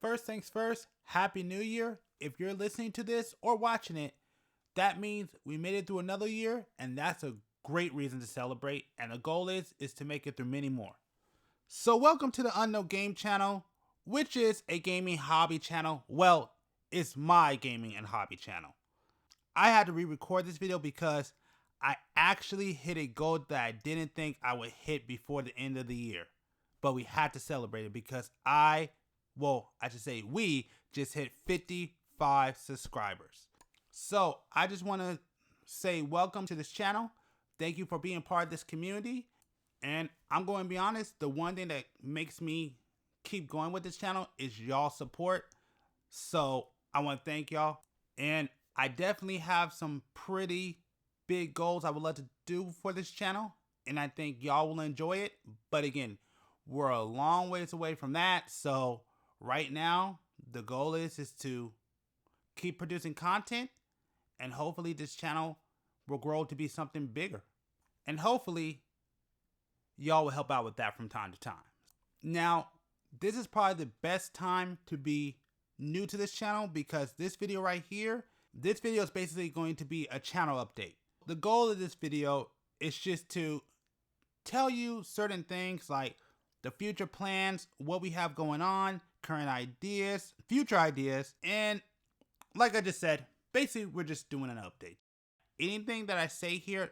First things first, Happy New Year. If you're listening to this or watching it, that means we made it through another year, and that's a great reason to celebrate. And the goal is to make it through many more. So welcome to the Unknown Game channel, which is a gaming hobby channel. Well, it's my gaming and hobby channel. I had to re-record this video because I actually hit a goal that I didn't think I would hit before the end of the year. But we had to celebrate it because we just hit 55 subscribers. So I just want to say welcome to this channel. Thank you for being part of this community. And I'm going to be honest, the one thing that makes me keep going with this channel is y'all support. So I want to thank y'all. And I definitely have some pretty big goals I would love to do for this channel. And I think y'all will enjoy it. But again, we're a long ways away from that. So right now, the goal is to keep producing content. And hopefully this channel will grow to be something bigger. And hopefully y'all will help out with that from time to time. Now, this is probably the best time to be new to this channel because this video right here, this video is basically going to be a channel update. The goal of this video is just to tell you certain things like the future plans, what we have going on, current ideas, future ideas, and like I just said, basically we're just doing an update. Anything that I say here,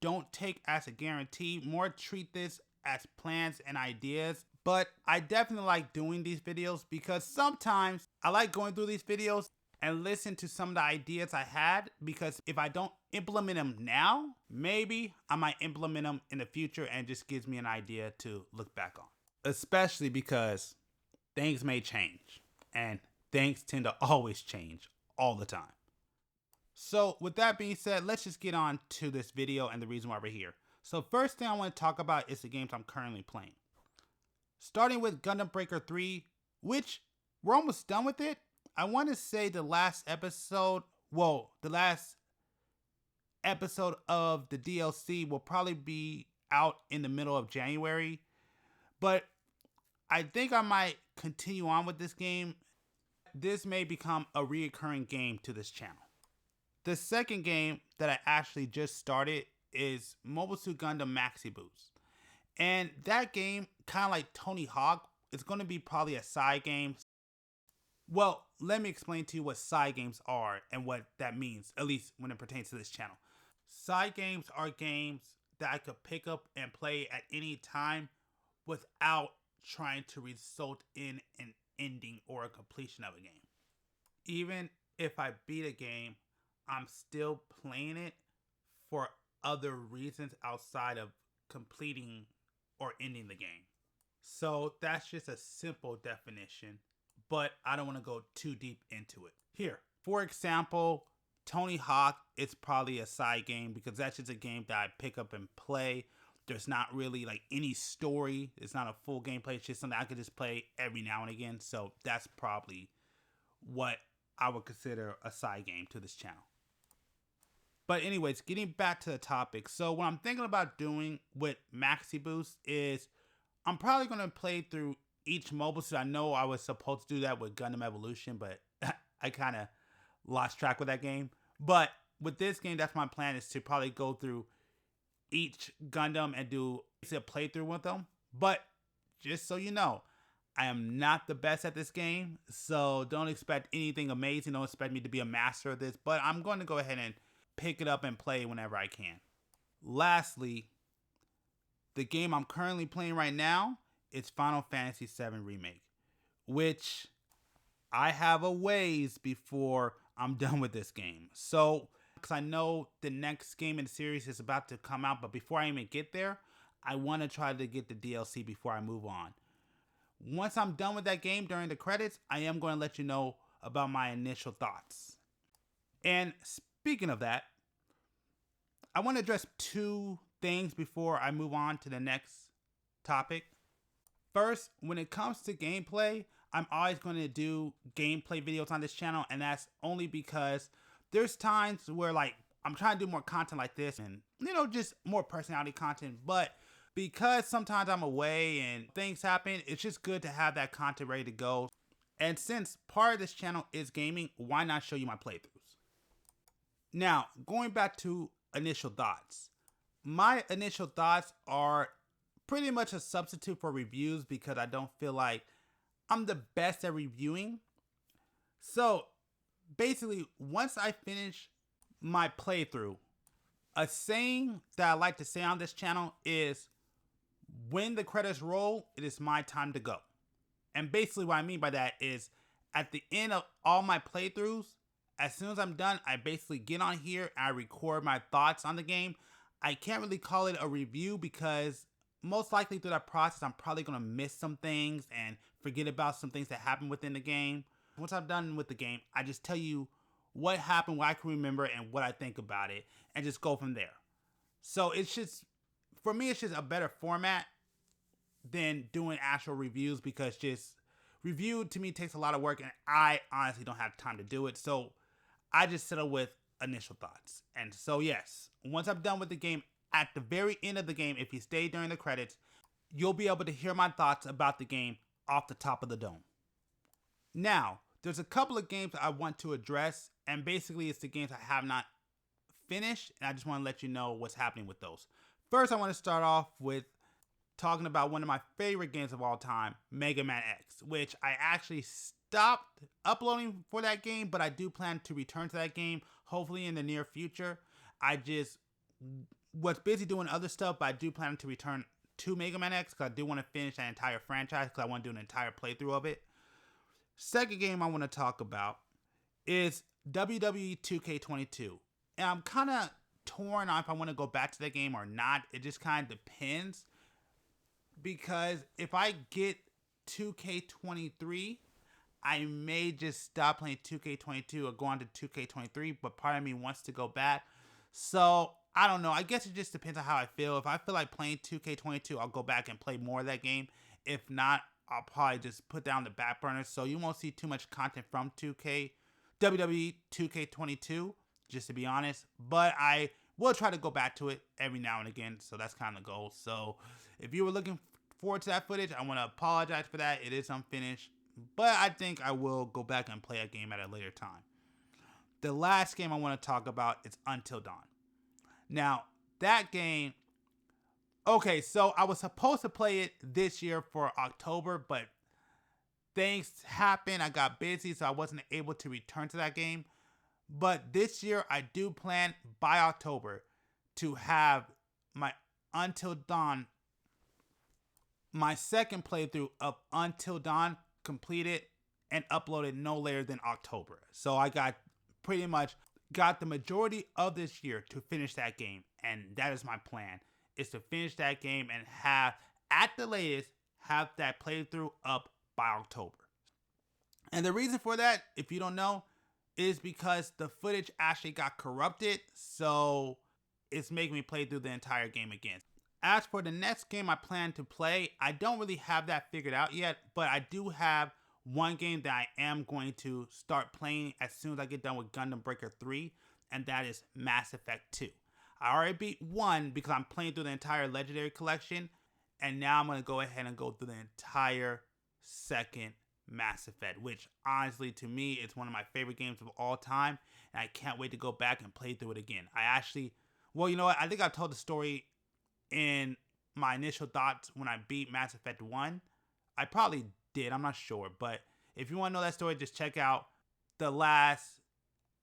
don't take as a guarantee, more treat this as plans and ideas. But I definitely like doing these videos because sometimes I like going through these videos and listen to some of the ideas I had, because if I don't implement them now, maybe I might implement them in the future and just gives me an idea to look back on. Especially because things may change and things tend to always change all the time. So with that being said, let's just get on to this video and the reason why we're here. So first thing I want to talk about is the games I'm currently playing. Starting with Gundam Breaker 3, which we're almost done with it. I want to say the last episode of the DLC will probably be out in the middle of January. But I think I might continue on with this game. This may become a reoccurring game to this channel. The second game that I actually just started is Mobile Suit Gundam Maxi Boost. And that game, kind of like Tony Hawk, is going to be probably a side game. Well, let me explain to you what side games are and what that means, at least when it pertains to this channel. Side games are games that I could pick up and play at any time without trying to result in an ending or a completion of a game. Even if I beat a game, I'm still playing it for other reasons outside of completing or ending the game. So that's just a simple definition, but I don't want to go too deep into it. Here, for example, Tony Hawk is probably a side game because that's just a game that I pick up and play. There's not really like any story. It's not a full gameplay. It's just something I could just play every now and again. So that's probably what I would consider a side game to this channel. But anyways, getting back to the topic. So what I'm thinking about doing with Maxi Boost is I'm probably going to play through each mobile suit. I know I was supposed to do that with Gundam Evolution, but I kind of lost track with that game. But with this game, that's my plan, is to probably go through each Gundam and do a playthrough with them. But just so you know, I am not the best at this game, so don't expect anything amazing. Don't expect me to be a master of this, but I'm going to go ahead and pick it up and play whenever I can. Lastly, the game I'm currently playing right now is Final Fantasy VII Remake, which I have a ways before I'm done with this game. So, because I know the next game in the series is about to come out, but before I even get there, I want to try to get the DLC before I move on. Once I'm done with that game during the credits, I am going to let you know about my initial thoughts. And speaking of that, I want to address two things before I move on to the next topic. First, when it comes to gameplay, I'm always going to do gameplay videos on this channel, and that's only because there's times where like I'm trying to do more content like this and, you know, just more personality content, but because sometimes I'm away and things happen, it's just good to have that content ready to go. And since part of this channel is gaming, why not show you my playthroughs? Now, going back to initial thoughts. My initial thoughts are pretty much a substitute for reviews because I don't feel like I'm the best at reviewing. So basically, once I finish my playthrough, a saying that I like to say on this channel is, when the credits roll, it is my time to go. And basically what I mean by that is, at the end of all my playthroughs, as soon as I'm done, I basically get on here and I record my thoughts on the game. I can't really call it a review because most likely through that process, I'm probably going to miss some things and forget about some things that happened within the game. Once I'm done with the game, I just tell you what happened, what I can remember, and what I think about it, and just go from there. So it's just, for me, it's just a better format than doing actual reviews, because just review to me takes a lot of work and I honestly don't have time to do it. So I just settle with initial thoughts. And so yes, once I'm done with the game, at the very end of the game, if you stay during the credits, you'll be able to hear my thoughts about the game off the top of the dome. Now, there's a couple of games I want to address, and basically it's the games I have not finished, and I just want to let you know what's happening with those. First, I want to start off with talking about one of my favorite games of all time, Mega Man X, which I actually stopped uploading for that game, but I do plan to return to that game, hopefully in the near future. I just was busy doing other stuff, but I do plan to return to Mega Man X because I do want to finish that entire franchise, because I want to do an entire playthrough of it. Second game I want to talk about is WWE 2K22. And I'm kind of torn on if I want to go back to that game or not. It just kind of depends. Because if I get 2K23, I may just stop playing 2K22 or go on to 2K23. But part of me wants to go back. So I don't know. I guess it just depends on how I feel. If I feel like playing 2K22, I'll go back and play more of that game. If not, I'll probably just put down the back burner. So you won't see too much content from WWE 2K22, just to be honest. But I will try to go back to it every now and again. So that's kind of the goal. So if you were looking forward to that footage, I want to apologize for that. It is unfinished. But I think I will go back and play a game at a later time. The last game I want to talk about is Until Dawn. Now, that game... Okay, so I was supposed to play it this year for October, but things happened. I got busy, so I wasn't able to return to that game. But this year, I do plan by October to have my Until Dawn, my second playthrough of Until Dawn, completed and uploaded no later than October. So I got pretty much got the majority of this year to finish that game, and that is my plan. Is to finish that game and have, at the latest, have that playthrough up by October. And the reason for that, if you don't know, is because the footage actually got corrupted, so it's making me play through the entire game again. As for the next game I plan to play, I don't really have that figured out yet, but I do have one game that I am going to start playing as soon as I get done with Gundam Breaker 3, and that is Mass Effect 2. I already beat 1 because I'm playing through the entire Legendary Collection, and now I'm going to go ahead and go through the entire second Mass Effect, which honestly to me is one of my favorite games of all time, and I can't wait to go back and play through it again. I actually, well, you know what, I think I told the story in my initial thoughts when I beat Mass Effect 1. I probably did, I'm not sure, but if you want to know that story, just check out the last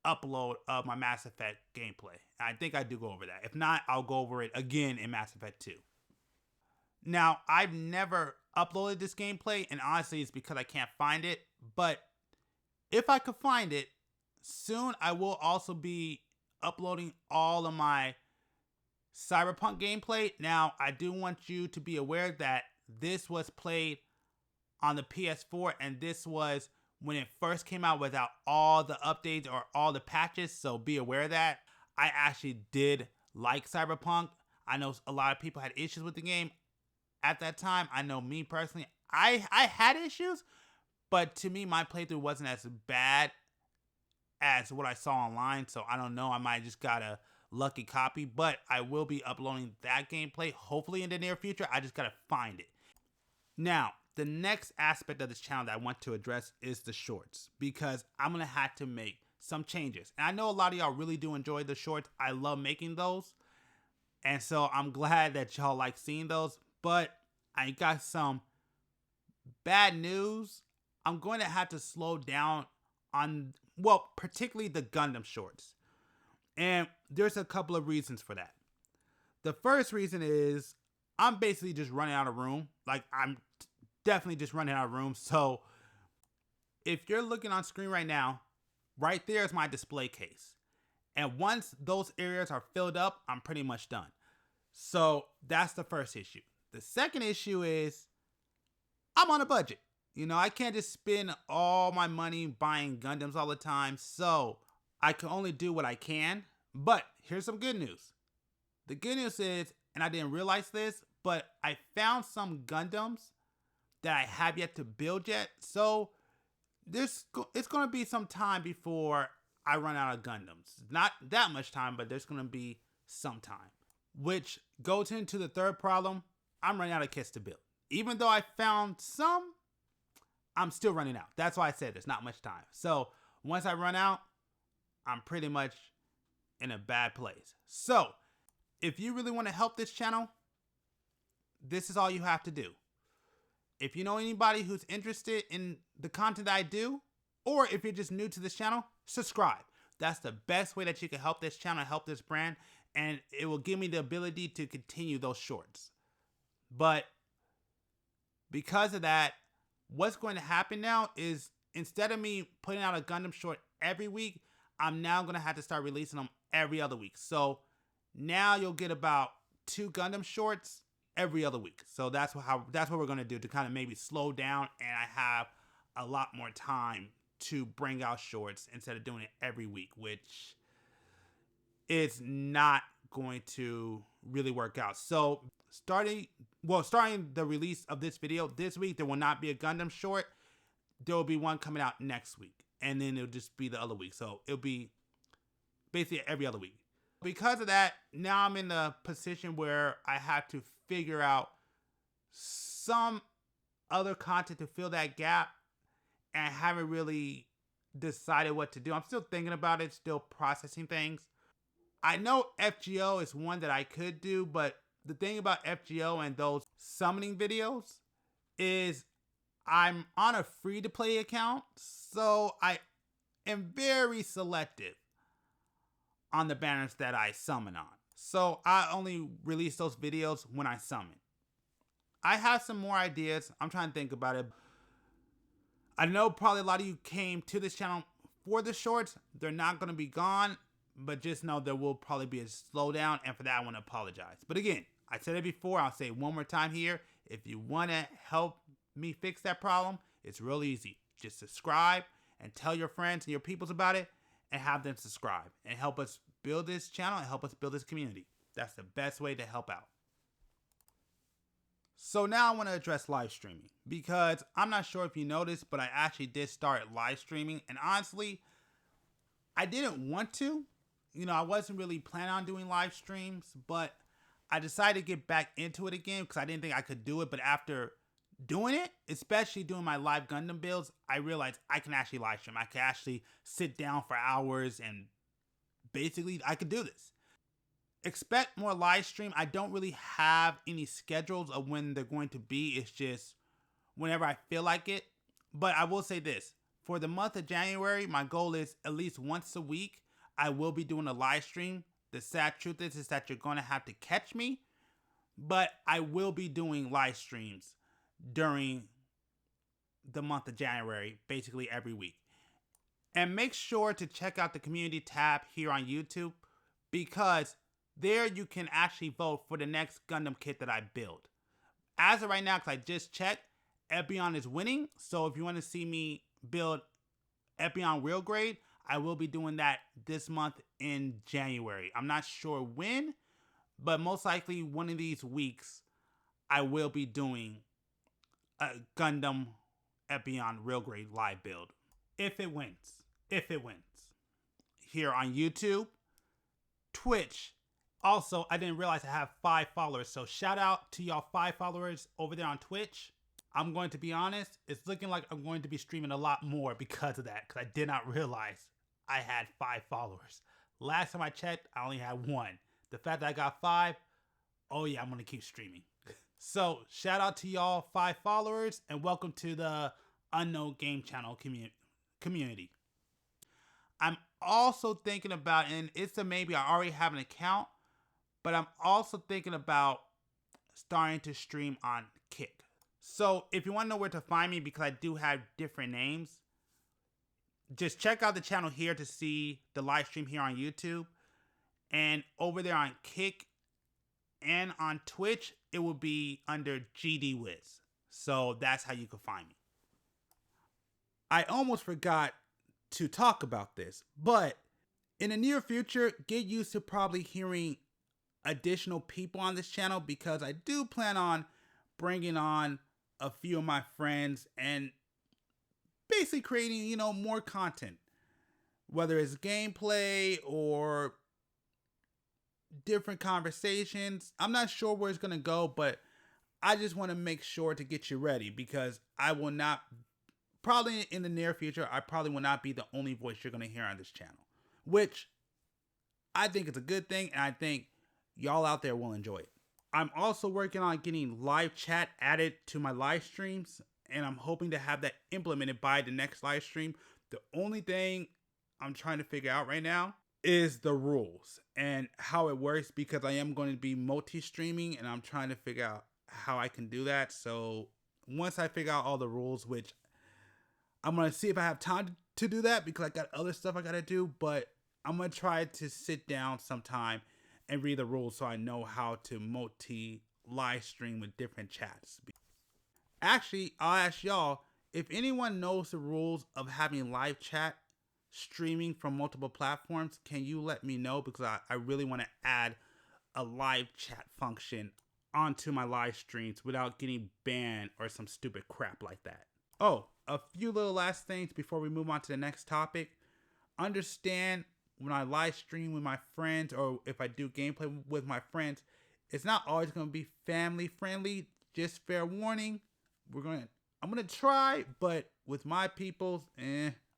upload of my Mass Effect gameplay. I think I do go over that. If not, I'll go over it again in Mass Effect 2. Now, I've never uploaded this gameplay, and honestly, it's because I can't find it. But if I could find it, soon I will also be uploading all of my Cyberpunk gameplay. Now, I do want you to be aware that this was played on the PS4, and this was when it first came out without all the updates or all the patches, so be aware of that. I actually did like Cyberpunk. I know a lot of people had issues with the game at that time. I know me personally, I had issues, but to me, my playthrough wasn't as bad as what I saw online, so I don't know. I might just got a lucky copy, but I will be uploading that gameplay hopefully in the near future. I just gotta find it. Now, the next aspect of this channel that I want to address is the shorts, because I'm going to have to make some changes. And I know a lot of y'all really do enjoy the shorts. I love making those. And so I'm glad that y'all like seeing those. But I got some bad news. I'm going to have to slow down on, well, particularly the Gundam shorts. And there's a couple of reasons for that. The first reason is I'm basically just running out of room. Like, I'm definitely just running out of room. So if you're looking on screen right now, right there is my display case. And once those areas are filled up, I'm pretty much done. So that's the first issue. The second issue is I'm on a budget. You know, I can't just spend all my money buying Gundams all the time. So I can only do what I can. But here's some good news. The good news is, and I didn't realize this, but I found some Gundams that I have yet to build yet. So it's going to be some time before I run out of Gundams. Not that much time, but there's going to be some time. Which goes into the third problem. I'm running out of kits to build. Even though I found some, I'm still running out. That's why I said there's not much time. So once I run out, I'm pretty much in a bad place. So if you really want to help this channel, this is all you have to do. If you know anybody who's interested in the content that I do, or if you're just new to this channel, subscribe. That's the best way that you can help this channel, help this brand, and it will give me the ability to continue those shorts. But because of that, what's going to happen now is instead of me putting out a Gundam short every week, I'm now going to have to start releasing them every other week. So now you'll get about 2 Gundam shorts every other week. So that's what we're going to do to kind of maybe slow down, and I have a lot more time to bring out shorts instead of doing it every week, which is not going to really work out. So starting the release of this video this week, there will not be a Gundam short. There will be one coming out next week, and then it'll just be the other week. So it'll be basically every other week. Because of that, now I'm in the position where I have to figure out some other content to fill that gap, and I haven't really decided what to do. I'm still thinking about it, still processing things. I know FGO is one that I could do, but the thing about FGO and those summoning videos is I'm on a free-to-play account, so I am very selective on the banners that I summon on. So I only release those videos when I summon. I have some more ideas. I'm trying to think about it. I know probably a lot of you came to this channel for the shorts. They're not going to be gone, but just know there will probably be a slowdown, and for that I want to apologize. But again, I said it before, I'll say it one more time here. If you want to help me fix that problem, it's real easy. Just subscribe and tell your friends and your peoples about it, and have them subscribe and help us build this channel and help us build this community. That's the best way to help out. So now I want to address live streaming, because I'm not sure if you noticed, but I actually did start live streaming, and honestly, I didn't want to. You know, I wasn't really planning on doing live streams, but I decided to get back into it again because I didn't think I could do it. But after doing it, especially doing my live Gundam builds, I realized I can actually live stream. I can actually sit down for hours, and basically I could do this. Expect more live stream. I don't really have any schedules of when they're going to be. It's just whenever I feel like it. But I will say this. For the month of January, my goal is at least once a week, I will be doing a live stream. The sad truth is that you're going to have to catch me. But I will be doing live streams during the month of January, basically every week. And make sure to check out the community tab here on YouTube, because there you can actually vote for the next Gundam kit that I build. As of right now, because I just checked, Epion is winning. So if you want to see me build Epion real grade, I will be doing that this month in January. I'm not sure when, but most likely one of these weeks I will be doing a Gundam Epion real grade live build. If it wins. If it wins. Here on YouTube, Twitch. Also, I didn't realize I have 5 followers, so shout out to y'all 5 followers over there on Twitch. I'm going to be honest, it's looking like I'm going to be streaming a lot more because of that, because I did not realize I had 5 followers. Last time I checked, I only had 1. The fact that I got 5, oh yeah, I'm going to keep streaming. So, shout out to y'all 5 followers, and welcome to the Unknown Game Channel community. I'm also thinking about, and it's a maybe, I already have an account, but I'm also thinking about starting to stream on Kick. So if you want to know where to find me, because I do have different names, just check out the channel here to see the live stream here on YouTube. And over there on Kick and on Twitch, it will be under GD Wiz. So that's how you can find me. I almost forgot to talk about this, but in the near future, get used to probably hearing additional people on this channel, because I do plan on bringing on a few of my friends and basically creating, more content, whether it's gameplay or different conversations. I'm not sure where it's going to go, but I just want to make sure to get you ready, because I will not, probably in the near future, I probably will not be the only voice you're going to hear on this channel, which I think is a good thing, and I think y'all out there will enjoy it. I'm also working on getting live chat added to my live streams, and I'm hoping to have that implemented by the next live stream. The only thing I'm trying to figure out right now is the rules and how it works, because I am going to be multi-streaming, and I'm trying to figure out how I can do that. So once I figure out all the rules, which I'm going to see if I have time to do that, because I got other stuff I got to do, but I'm going to try to sit down sometime and read the rules so I know how to multi-live stream with different chats. Actually, I'll ask y'all, if anyone knows the rules of having live chat streaming from multiple platforms, can you let me know? Because I really want to add a live chat function onto my live streams without getting banned or some stupid crap like that. Oh, a few little last things before we move on to the next topic. Understand, when I live stream with my friends, or if I do gameplay with my friends, it's not always going to be family friendly. Just fair warning. I'm going to try, but with my peoples,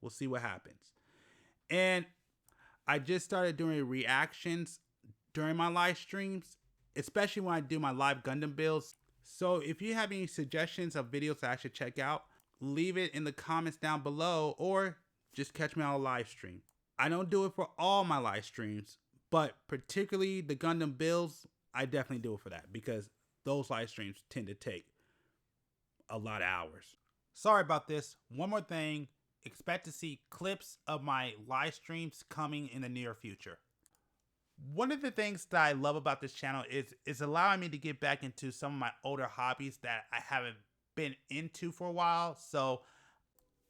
we'll see what happens. And I just started doing reactions during my live streams, especially when I do my live Gundam builds. So if you have any suggestions of videos that I should check out, leave it in the comments down below, or just catch me on a live stream. I don't do it for all my live streams, but particularly the Gundam builds, I definitely do it for that, because those live streams tend to take a lot of hours. Sorry about this. One more thing. Expect to see clips of my live streams coming in the near future. One of the things that I love about this channel is allowing me to get back into some of my older hobbies that I haven't been into for a while. So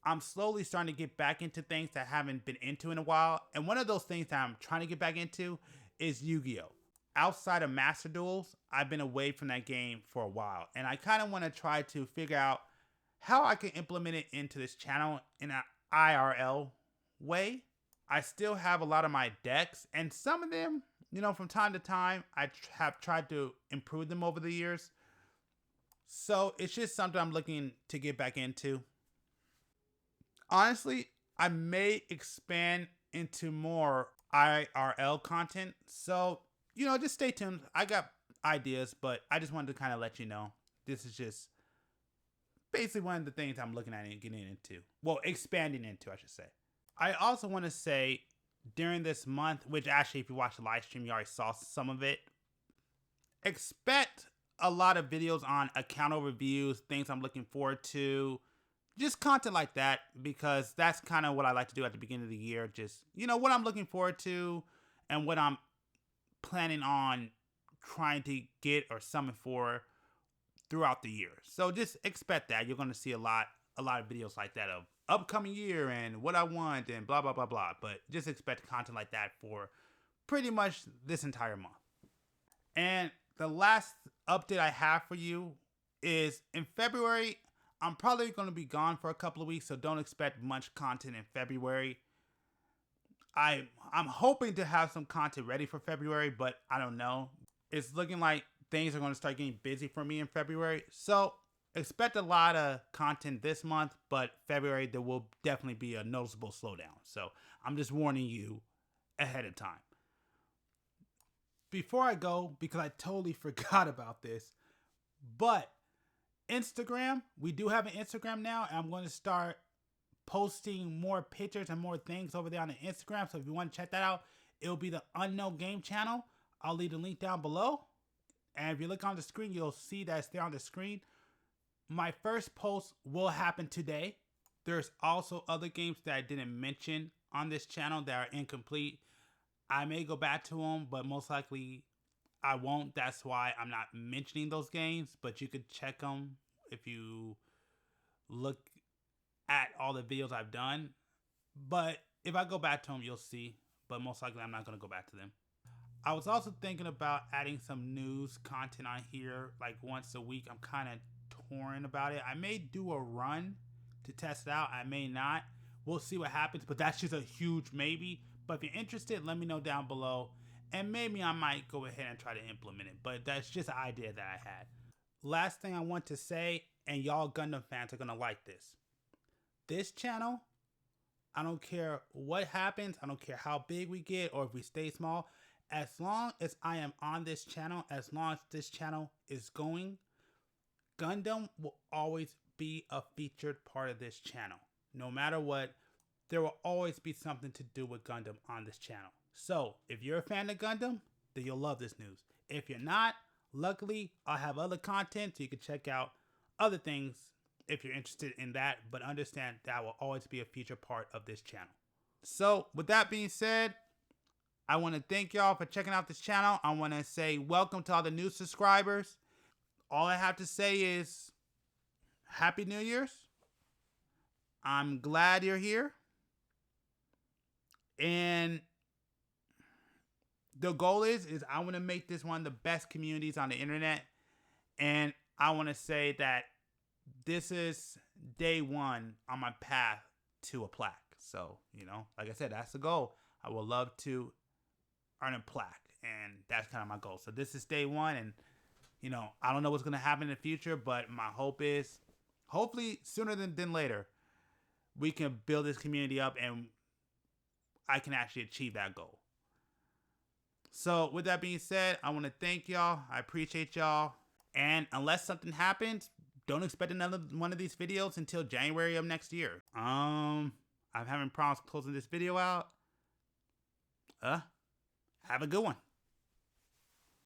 I'm slowly starting to get back into things that I haven't been into in a while. And one of those things that I'm trying to get back into is Yu-Gi-Oh! Outside of Master Duels, I've been away from that game for a while. And I kind of want to try to figure out how I can implement it into this channel in an IRL way. I still have a lot of my decks, and some of them, from time to time, I have tried to improve them over the years. So it's just something I'm looking to get back into. Honestly, I may expand into more IRL content. So, just stay tuned. I got ideas, but I just wanted to kind of let you know. This is just basically one of the things I'm looking at and getting into. Well, expanding into, I should say. I also want to say, during this month, which actually, if you watch the live stream, you already saw some of it, expect a lot of videos on account overviews, things I'm looking forward to, just content like that, because that's kind of what I like to do at the beginning of the year. Just, what I'm looking forward to and what I'm planning on trying to get or summon for throughout the year. So just expect that. You're going to see a lot of videos like that of upcoming year and what I want and blah, blah, blah, blah. But just expect content like that for pretty much this entire month. And the last update I have for you is in February, I'm probably going to be gone for a couple of weeks, so don't expect much content in February. I'm hoping to have some content ready for February, but I don't know. It's looking like things are going to start getting busy for me in February. So expect a lot of content this month, but February there will definitely be a noticeable slowdown. So I'm just warning you ahead of time. Before I go, because I totally forgot about this, but Instagram, we do have an Instagram now, and I'm going to start posting more pictures and more things over there on the Instagram. So if you want to check that out, it'll be the Unknown Game channel. I'll leave the link down below. And if you look on the screen, you'll see that it's there on the screen. My first post will happen today. There's also other games that I didn't mention on this channel that are incomplete. I may go back to them, but most likely I won't. That's why I'm not mentioning those games. But you could check them if you look at all the videos I've done. But if I go back to them, you'll see. But most likely I'm not going to go back to them. I was also thinking about adding some news content on here like once a week. I'm kind of torn about it. I may do a run to test it out. I may not. We'll see what happens, but that's just a huge maybe. But if you're interested, let me know down below, and maybe I might go ahead and try to implement it. But that's just an idea that I had. Last thing I want to say, and y'all Gundam fans are going to like this. This channel, I don't care what happens. I don't care how big we get or if we stay small. As long as I am on this channel, as long as this channel is going, Gundam will always be a featured part of this channel. No matter what, there will always be something to do with Gundam on this channel. So, if you're a fan of Gundam, then you'll love this news. If you're not, luckily, I'll have other content so you can check out other things if you're interested in that. But understand that will always be a featured part of this channel. So, with that being said, I want to thank y'all for checking out this channel. I want to say welcome to all the new subscribers. All I have to say is Happy New Year's. I'm glad you're here. And the goal is I want to make this one of the best communities on the internet. And I want to say that this is day one on my path to a plaque. So, like I said, that's the goal. I would love to earn a plaque, and that's kind of my goal. So this is day one, and I don't know what's going to happen in the future, but my hope is hopefully sooner than later we can build this community up and I can actually achieve that goal. So with that being said, I want to thank y'all. I appreciate y'all. And unless something happens, don't expect another one of these videos until January of next year. I'm having problems closing this video out. Have a good one.